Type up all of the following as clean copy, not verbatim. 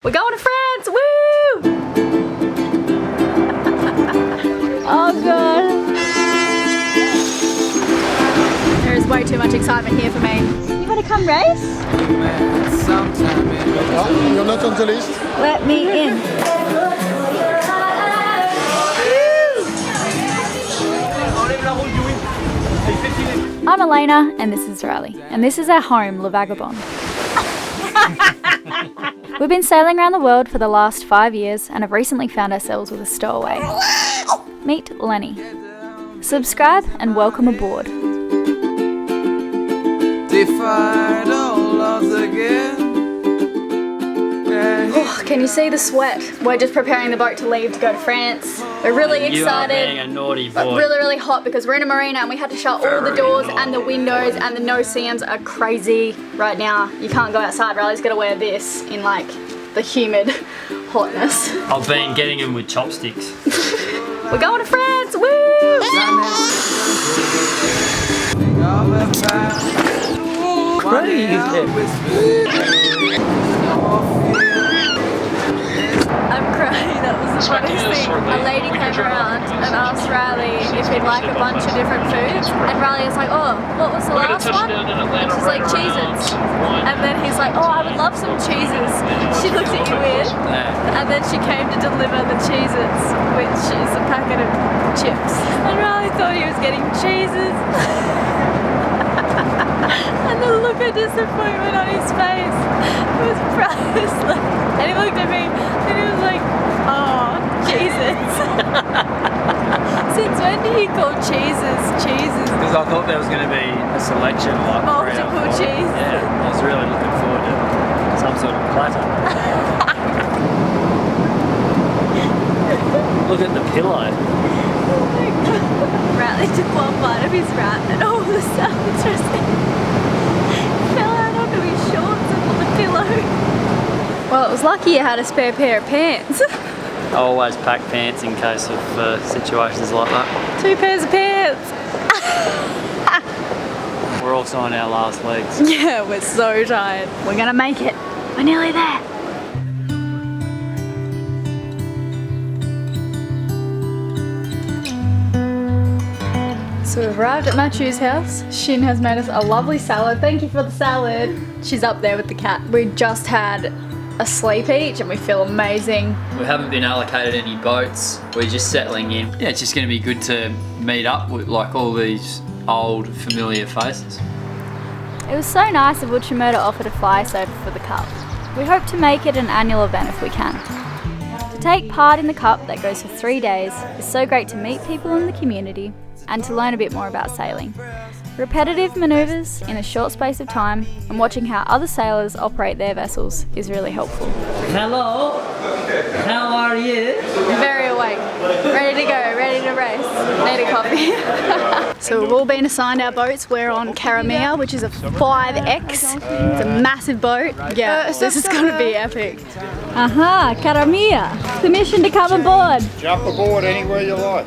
We're going to France! Woo! Oh god. There is way too much excitement here for me. You want to come race? You're not on the list? Let me in. I'm Elayna and this is Riley. And this is our home, Le Vagabond. We've been sailing around the world for the last 5 years and have recently found ourselves with a stowaway. Meet Lenny. Subscribe and welcome aboard. Oh, can you see the sweat? We're just preparing the boat to leave to go to France. We're really excited. You are being a naughty boy. But really hot because we're in a marina and we had to shut all the doors and the windows and the no-see-ins are crazy right now. You can't go outside. Riley's got to wear this in like the humid hotness. I've been getting him with chopsticks. We're going to France! Woo! I'm crying, that was the funniest thing. A lady came around and asked Riley if he'd like a bunch of different foods. And Riley was like, oh, what was the last one? And she's like, cheeses. And then he's like, oh, I would love some cheeses. She looked at you weird. And then she came to deliver the cheeses, which is a packet of chips. And Riley thought he was getting cheeses. And the look of disappointment on his face was priceless. And he looked at me and he was like, oh, cheeses. Since when do you call cheeses cheeses? Because I thought there was going to be a selection like multiple cheese. Yeah, I was really looking forward to some sort of platter. Look at the pillow. Oh my god. Riley took one bite of his wrap and all the salads fell out onto his shorts and on the pillow. Well, it was lucky you had a spare pair of pants. I always pack pants in case of situations like that. 2 pairs of pants. We're also on our last legs. Yeah, we're so tired. We're gonna make it. We're nearly there. So we've arrived at Matthew's house. Shin has made us a lovely salad. Thank you for the salad. She's up there with the cat. We just had a sleep each and we feel amazing. We haven't been allocated any boats. We're just settling in. Yeah, it's just going to be good to meet up with like all these old familiar faces. It was so nice of Uchimur to offer to fly us over for the Cup. We hope to make it an annual event if we can. To take part in the Cup that goes for 3 days is so great to meet people in the community and to learn a bit more about sailing. Repetitive manoeuvres in a short space of time and watching how other sailors operate their vessels is really helpful. Hello, how are you? Very awake, ready to go, ready to race. Need a coffee. So we've all been assigned our boats. We're on Caramia, which is a 5X. It's a massive boat. Yeah, this is going to be epic. Aha, Caramia. Permission to come aboard. Jump aboard anywhere you like.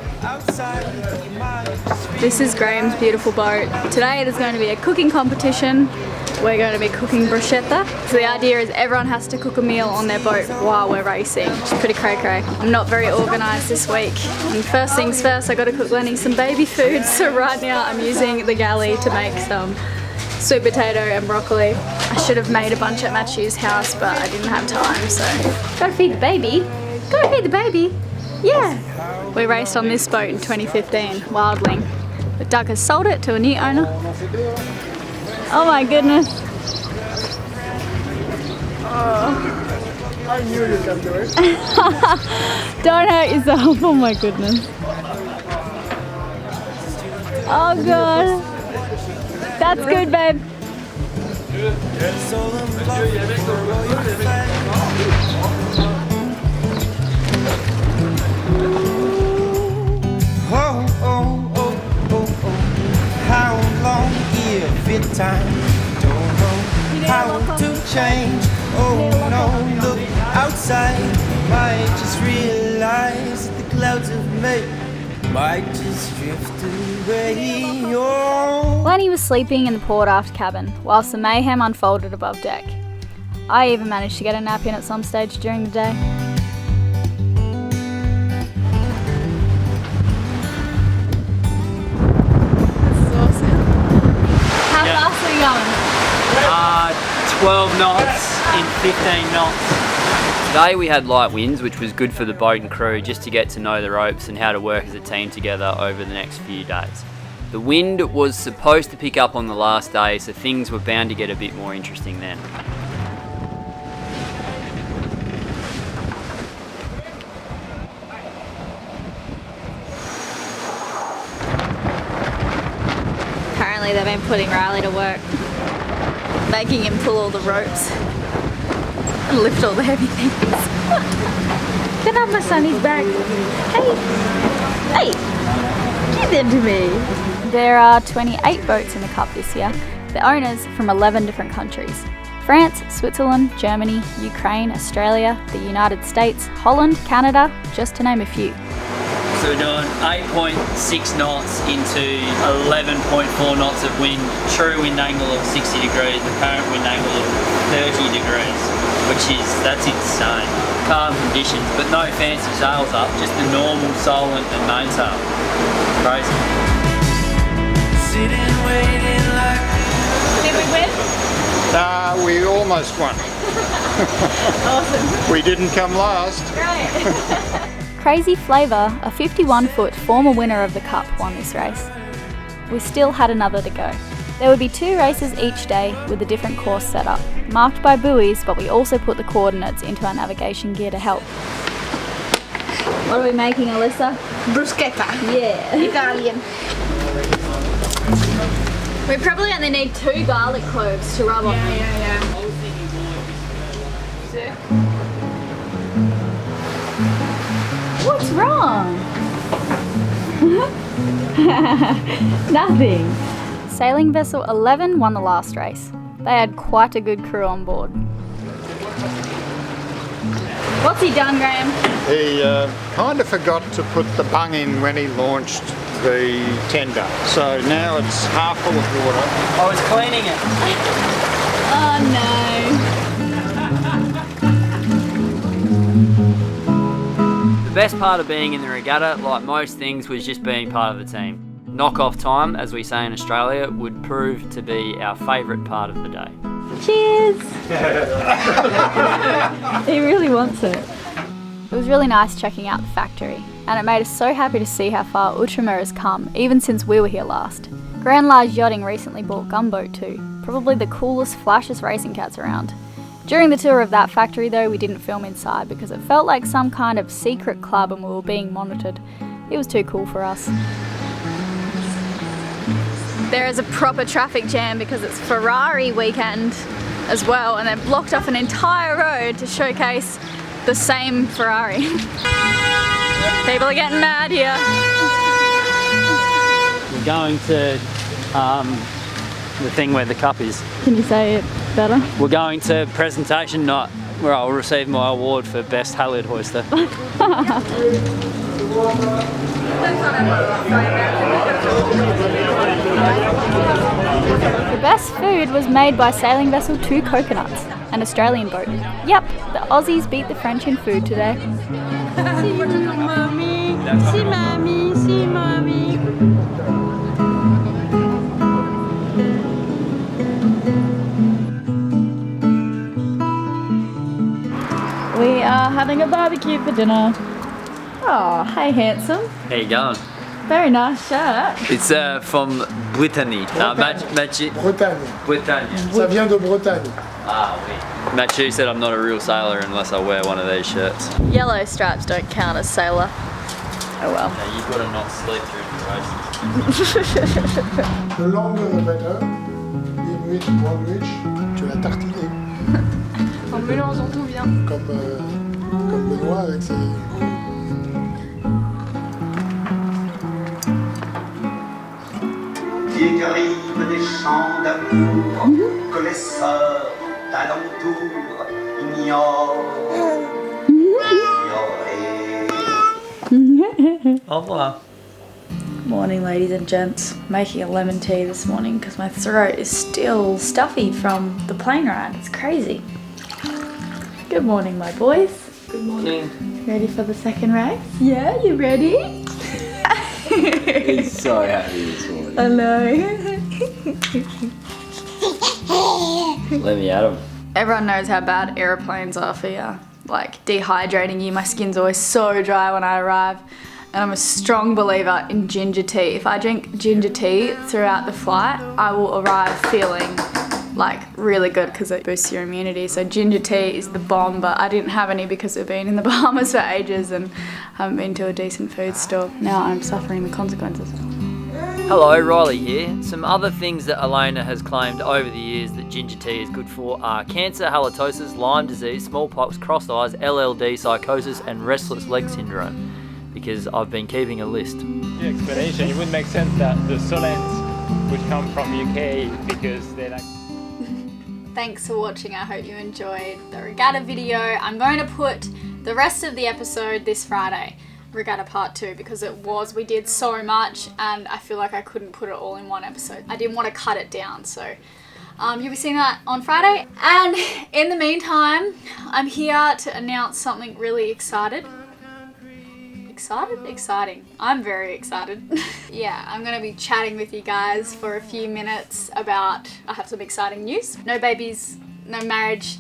This is Graham's beautiful boat. Today there's going to be a cooking competition. We're going to be cooking bruschetta. So the idea is everyone has to cook a meal on their boat while we're racing, which is pretty cray-cray. I'm not very organised this week. And first things first, I got to cook Lenny some baby food. So right now I'm using the galley to make some sweet potato and broccoli. I should have made a bunch at Matthew's house, but I didn't have time, so. Gotta feed the baby. Gotta feed the baby. Yeah. We raced on this boat in 2015, Wildling. But Doug has sold it to a new owner. Oh my goodness. Oh. I knew you could do it. Don't hurt yourself, oh my goodness. Oh god. That's good, babe. How long if it time? Don't know how to change. Oh no, look outside. I just realized that the clouds of May might just drift away. Oh. Lenny was sleeping in the port aft cabin whilst the mayhem unfolded above deck. I even managed to get a nap in at some stage during the day. This is awesome. How fast are you going? 12 knots in 15 knots. Today we had light winds, which was good for the boat and crew just to get to know the ropes and how to work as a team together over the next few days. The wind was supposed to pick up on the last day, so things were bound to get a bit more interesting then. Apparently they've been putting Riley to work, making him pull all the ropes and lift all the heavy things. Get up, my son, he's back. Hey, give them to me. There are 28 boats in the Cup this year. The owners from 11 different countries. France, Switzerland, Germany, Ukraine, Australia, the United States, Holland, Canada, just to name a few. So we're doing 8.6 knots into 11.4 knots of wind, true wind angle of 60 degrees, apparent wind angle of 30 degrees, that's insane. Calm conditions, but no fancy sails up, just the normal Solent and mainsail. Crazy. Sitting, waiting like. Did we win? We almost won. Awesome. We didn't come last. Great. Crazy Flavour, a 51-foot former winner of the Cup, won this race. We still had another to go. There would be 2 races each day with a different course set up, marked by buoys, but we also put the coordinates into our navigation gear to help. What are we making, Alyssa? Bruschetta. Yeah. Italian. We probably only need 2 garlic cloves to rub on. Yeah. What's wrong? Nothing. Sailing Vessel 11 won the last race. They had quite a good crew on board. What's he done, Graham? He kind of forgot to put the bung in when he launched the tender. So now it's half full of water. I was cleaning it. Oh no. The best part of being in the regatta, like most things, was just being part of the team. Knock-off time, as we say in Australia, would prove to be our favourite part of the day. Cheers! He really wants it. It was really nice checking out the factory, and it made us so happy to see how far Outremer has come, even since we were here last. Grand Large Yachting recently bought Gumboat too, probably the coolest, flashiest racing cats around. During the tour of that factory though, we didn't film inside because it felt like some kind of secret club and we were being monitored. It was too cool for us. There is a proper traffic jam because it's Ferrari weekend as well, and they've blocked off an entire road to showcase the same Ferrari. People are getting mad here. We're going to the thing where the cup is. Can you say it better? We're going to presentation night where I'll receive my award for best halyard hoister. The best food was made by Sailing Vessel 2 Coconuts, an Australian boat. Yep, the Aussies beat the French in food today. Si mommy, si mommy. We are having a barbecue for dinner. Oh, hey handsome. How you going? Very nice shirt. It's from Brittany. Bretagne. Bretagne. Ça vient de Bretagne. Ah, oui. Mathieu said I'm not a real sailor unless I wear one of these shirts. Yellow stripes don't count as sailor. Oh well. Yeah, you've got to not sleep through the races. The longer the better. Inuit, Greenwich, tu l'as tartiné. En mélangeant tout bien. Comme Benoît avec ses... Qui arrive des champs d'amour que les sœurs d'alentour ignorent. Au revoir. Morning ladies and gents. Making a lemon tea this morning because my throat is still stuffy from the plane ride. It's crazy. Good morning, my boys. Good morning. Ready for the second race? Yeah, you ready? He's so happy this morning. I know. Let me at him. Everyone knows how bad aeroplanes are for you. Like dehydrating you. My skin's always so dry when I arrive. And I'm a strong believer in ginger tea. If I drink ginger tea throughout the flight, I will arrive feeling like really good because it boosts your immunity. So ginger tea is the bomb, but I didn't have any because we've been in the Bahamas for ages and haven't been to a decent food store. Now I'm suffering the consequences. Hello, Riley here. Some other things that Elayna has claimed over the years that ginger tea is good for are cancer, halitosis, Lyme disease, smallpox, crossed eyes, LLD, psychosis and restless leg syndrome. Because I've been keeping a list. The explanation, it would make sense that the Solents would come from UK because they like... Thanks for watching. I hope you enjoyed the regatta video. I'm going to put the rest of the episode this Friday, regatta part 2, because we did so much and I feel like I couldn't put it all in one episode. I didn't want to cut it down, so you'll be seeing that on Friday. And in the meantime, I'm here to announce something really exciting. Exciting. I'm very excited. Yeah, I'm gonna be chatting with you guys for a few minutes about, I have some exciting news. No babies, no marriage,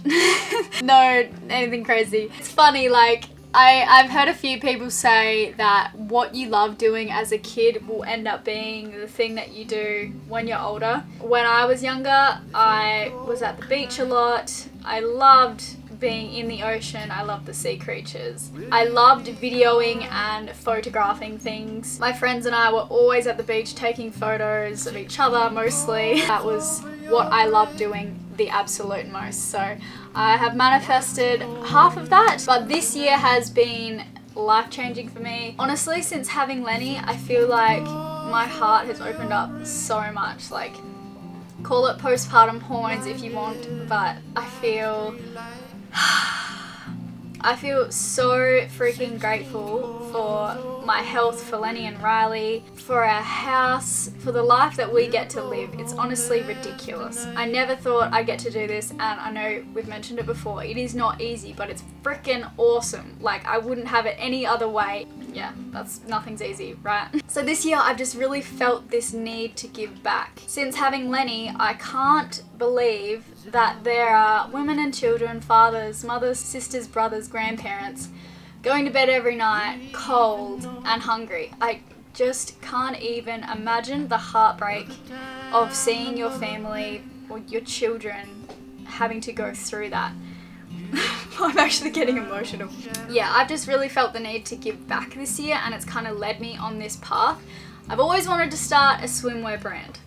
no anything crazy. It's funny, like, I've heard a few people say that what you love doing as a kid will end up being the thing that you do when you're older. When I was younger, I was at the beach a lot. I loved being in the ocean. I loved the sea creatures. I loved videoing and photographing things. My friends and I were always at the beach taking photos of each other mostly. That was what I loved doing the absolute most. So I have manifested half of that, but this year has been life-changing for me. Honestly, since having Lenny, I feel like my heart has opened up so much. Like, call it postpartum hormones if you want, but I feel so freaking grateful for my health, for Lenny and Riley, for our house, for the life that we get to live. It's honestly ridiculous. I never thought I'd get to do this, and I know we've mentioned it before. It is not easy, but it's freaking awesome. Like, I wouldn't have it any other way. Yeah, nothing's easy, right? So this year I've just really felt this need to give back. Since having Lenny, I can't believe that there are women and children, fathers, mothers, sisters, brothers, grandparents going to bed every night cold and hungry. I just can't even imagine the heartbreak of seeing your family or your children having to go through that. I'm actually getting emotional. Yeah, I've just really felt the need to give back this year, and it's kind of led me on this path. I've always wanted to start a swimwear brand.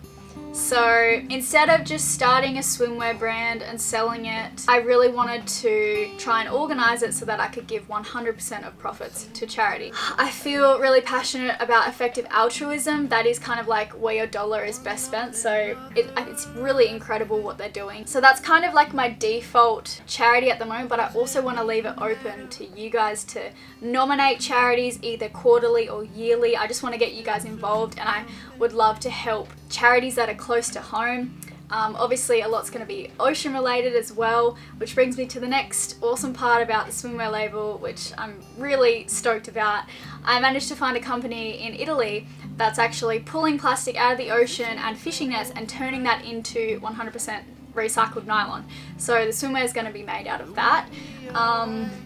So instead of just starting a swimwear brand and selling it, I really wanted to try and organize it so that I could give 100% of profits to charity. I feel really passionate about effective altruism. That is kind of like where your dollar is best spent. So it's really incredible what they're doing. So that's kind of like my default charity at the moment, but I also want to leave it open to you guys to nominate charities either quarterly or yearly. I just want to get you guys involved, and I would love to help charities that are close to home. Obviously a lot's going to be ocean related as well, which brings me to the next awesome part about the swimwear label, which I'm really stoked about. I managed to find a company in Italy that's actually pulling plastic out of the ocean and fishing nets and turning that into 100% recycled nylon. So the swimwear is going to be made out of that.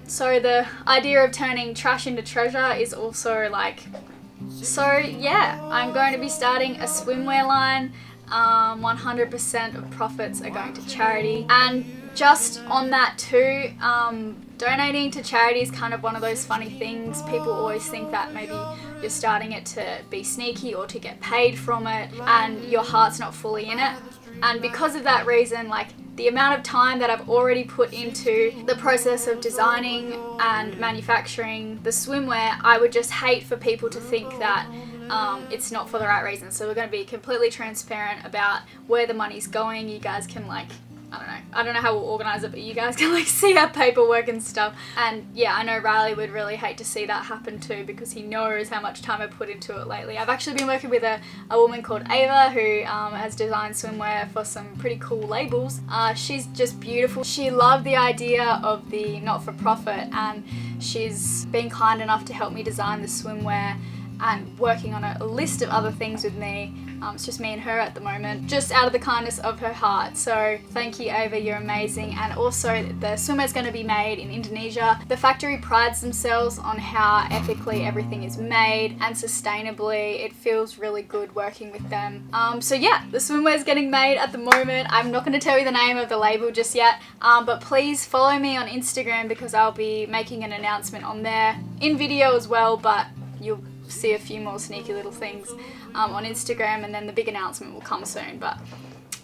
So the idea of turning trash into treasure is also like, so yeah, I'm going to be starting a swimwear line. 100% of profits are going to charity. And just on that too, donating to charity is kind of one of those funny things. People always think that maybe you're starting it to be sneaky or to get paid from it, and your heart's not fully in it. And because of that reason, like, the amount of time that I've already put into the process of designing and manufacturing the swimwear, I would just hate for people to think that it's not for the right reason. So we're going to be completely transparent about where the money's going. You guys can like I don't know how we'll organise it, but you guys can like see our paperwork and stuff. And yeah, I know Riley would really hate to see that happen too, because he knows how much time I put into it lately. I've actually been working with a woman called Ava who has designed swimwear for some pretty cool labels. She's just beautiful. She loved the idea of the not-for-profit, and she's been kind enough to help me design the swimwear and working on a list of other things with me. It's just me and her at the moment, just out of the kindness of her heart. So thank you, Ava, you're amazing. And also the swimwear is going to be made in Indonesia. The factory prides themselves on how ethically everything is made and sustainably. It feels really good working with them. So yeah, the swimwear is getting made at the moment. I'm not going to tell you the name of the label just yet, but please follow me on Instagram because I'll be making an announcement on there in video as well, but you'll see a few more sneaky little things on Instagram, and then the big announcement will come soon. But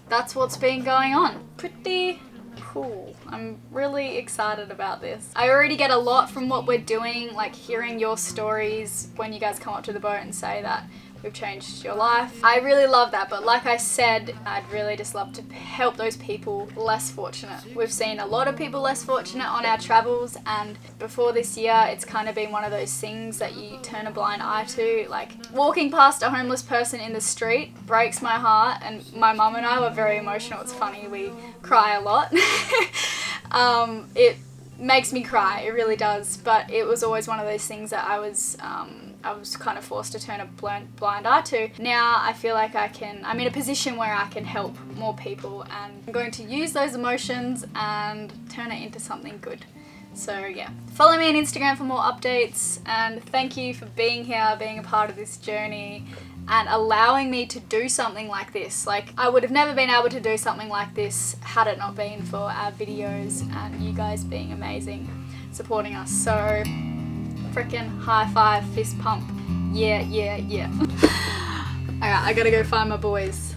that's what's been going on. Pretty cool. I'm really excited about this. I already get a lot from what we're doing, like hearing your stories when you guys come up to the boat and say that we've changed your life. I really love that, but like I said, I'd really just love to help those people less fortunate. We've seen a lot of people less fortunate on our travels, and before this year it's kind of been one of those things that you turn a blind eye to. Like walking past a homeless person in the street breaks my heart, and my mum and I were very emotional. It's funny, we cry a lot. It makes me cry, it really does, but it was always one of those things that I was kind of forced to turn a blind eye to. Now I feel like I'm in a position where I can help more people, and I'm going to use those emotions and turn it into something good. So yeah, follow me on Instagram for more updates, and thank you for being here, being a part of this journey, and allowing me to do something like this. Like, I would have never been able to do something like this had it not been for our videos and you guys being amazing, supporting us. So freaking high five, fist pump. Yeah, yeah, yeah. Alright, I gotta go find my boys.